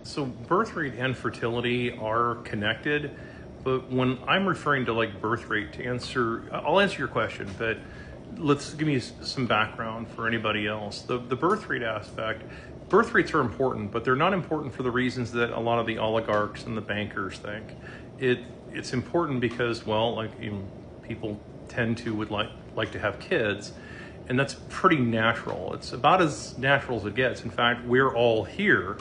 So birth rate and fertility are connected, but when I'm referring to like birth rate to answer, I'll answer your question, but let's give me some background for anybody else. The birth rate aspect, birth rates are important, but they're not important for the reasons that a lot of the oligarchs and the bankers think. It's important because, well, like people tend to would like to have kids, and that's pretty natural. It's about as natural as it gets. In fact, we're all here.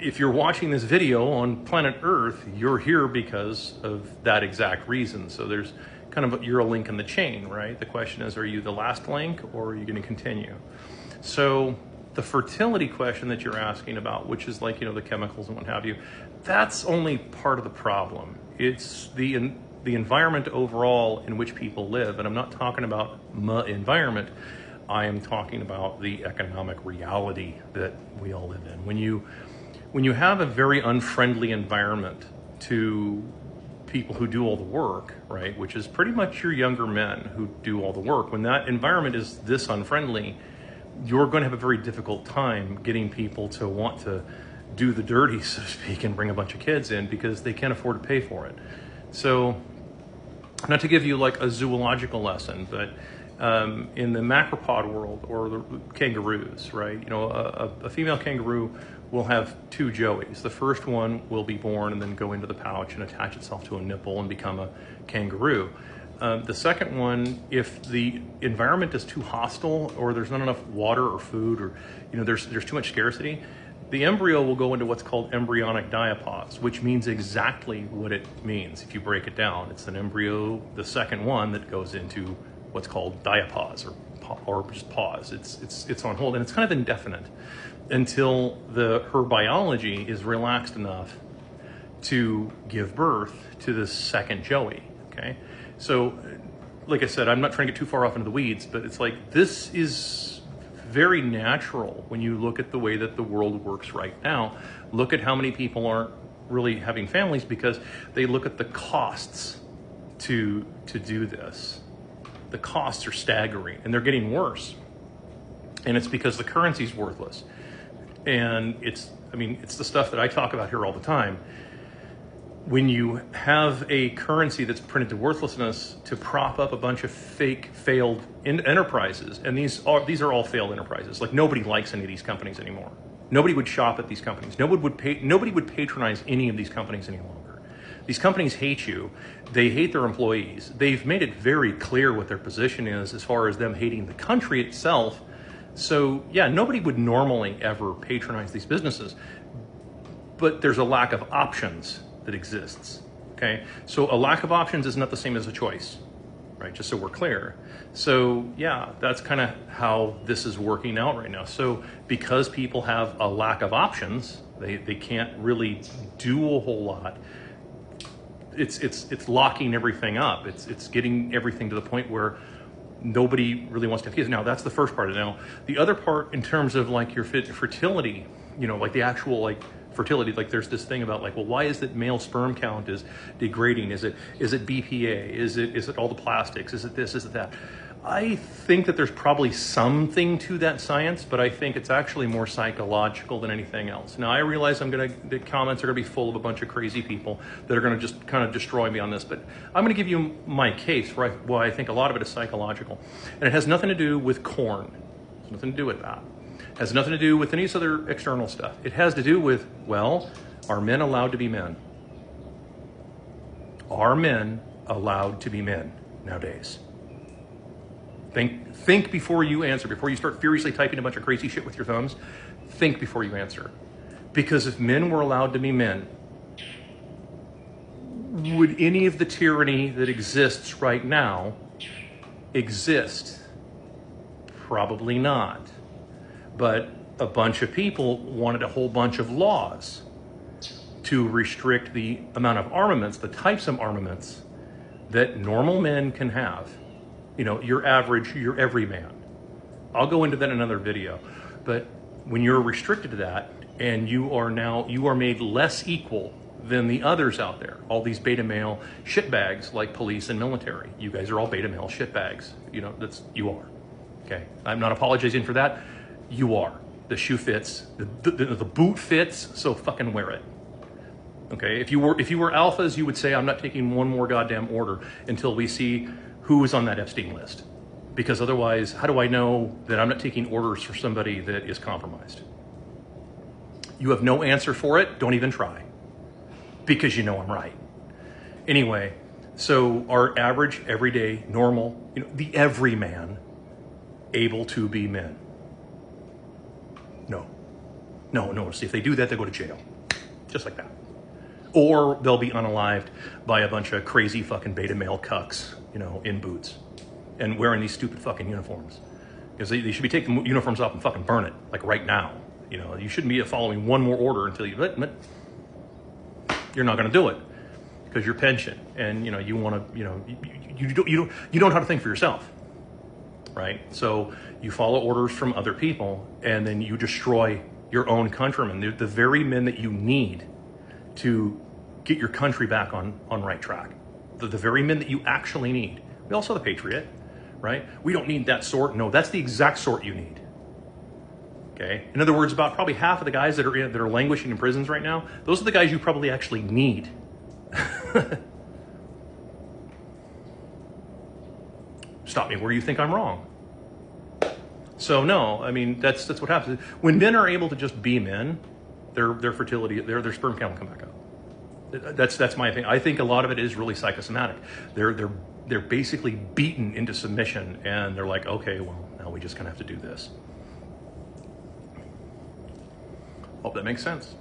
If you're watching this video on planet Earth, you're here because of that exact reason. So there's you're a link in the chain, right? The question is, are you the last link or are you going to continue? So the fertility question that you're asking about, which is like, the chemicals and what have you, that's only part of the problem. It's the environment overall in which people live. And I'm not talking about environment. I am talking about the economic reality that we all live in. When you have a very unfriendly environment to people who do all the work, right, which is pretty much your younger men who do all the work, when that environment is this unfriendly, you're going to have a very difficult time getting people to want to do the dirty, so to speak, and bring a bunch of kids in because they can't afford to pay for it. So, not to give you like a zoological lesson, but in the macropod world, or the kangaroos, right? A female kangaroo will have two joeys. The first one will be born and then go into the pouch and attach itself to a nipple and become a kangaroo. The second one, if the environment is too hostile or there's not enough water or food, or there's too much scarcity, the embryo will go into what's called embryonic diapause, which means exactly what it means if you break it down. It's an embryo, the second one, that goes into what's called diapause or just pause. It's on hold, and it's kind of indefinite until her biology is relaxed enough to give birth to the second joey. Okay, so like I said, I'm not trying to get too far off into the weeds, but it's like this is very natural when you look at the way that the world works right now. Look at how many people aren't really having families because they look at the costs to do this. The costs are staggering, and they're getting worse. And it's because the currency's worthless. And it's the stuff that I talk about here all the time. When you have a currency that's printed to worthlessness to prop up a bunch of fake, failed enterprises, and these are all failed enterprises. Like, nobody likes any of these companies anymore. Nobody would shop at these companies. Nobody would patronize any of these companies any longer. These companies hate you. They hate their employees. They've made it very clear what their position is as far as them hating the country itself. So yeah, nobody would normally ever patronize these businesses, but there's a lack of options that exists. Okay, so a lack of options is not the same as a choice, right? Just so we're clear. So yeah, that's kind of how this is working out right now. So because people have a lack of options, they can't really do a whole lot. It's locking everything up. It's getting everything to the point where nobody really wants to have kids. Now, that's the first part of it. Now, the other part, in terms of like your fertility, like the actual like fertility, like there's this thing about like, well, why is it male sperm count is degrading? Is it BPA? Is it all the plastics? Is it this? Is it that? I think that there's probably something to that science, but I think it's actually more psychological than anything else. Now, I realize the comments are gonna be full of a bunch of crazy people that are gonna just kind of destroy me on this, but I'm gonna give you my case why I think a lot of it is psychological. And it has nothing to do with corn. It has nothing to do with that. It has nothing to do with any other external stuff. It has to do with, well, are men allowed to be men? Are men allowed to be men nowadays? Think before you answer. Before you start furiously typing a bunch of crazy shit with your thumbs, think before you answer. Because if men were allowed to be men, would any of the tyranny that exists right now exist? Probably not. But a bunch of people wanted a whole bunch of laws to restrict the amount of armaments, the types of armaments that normal men can have. Your average, your everyman. I'll go into that in another video. But when you're restricted to that, and you are made less equal than the others out there, all these beta male shitbags like police and military. You guys are all beta male shitbags. You are. Okay, I'm not apologizing for that. You are. The shoe fits, the boot fits, so fucking wear it. Okay, if you were alphas, you would say, I'm not taking one more goddamn order until we see who is on that Epstein list. Because otherwise, how do I know that I'm not taking orders for somebody that is compromised? You have no answer for it, don't even try. Because you know I'm right. Anyway, so our average, everyday, normal, the everyman able to be men. No. See, if they do that, they go to jail. Just like that. Or they'll be unalived by a bunch of crazy fucking beta male cucks, in boots and wearing these stupid fucking uniforms. Because they should be taking the uniforms off and fucking burn it, like right now. You shouldn't be following one more order until you're not going to do it because your pension and, you want to, you don't know how to think for yourself. Right? So you follow orders from other people and then you destroy your own countrymen. They're the very men that you need to get your country back on right track. The very men that you actually need. We also have the Patriot, right? We don't need that sort. No, that's the exact sort you need. Okay? In other words, about probably half of the guys that are languishing in prisons right now, those are the guys you probably actually need. Stop me where you think I'm wrong. So no, I mean, that's what happens. When men are able to just be men, their fertility, their sperm count will come back up. That's my opinion. I think a lot of it is really psychosomatic. They're basically beaten into submission and they're like, okay, well, now we just kind of have to do this. Hope that makes sense.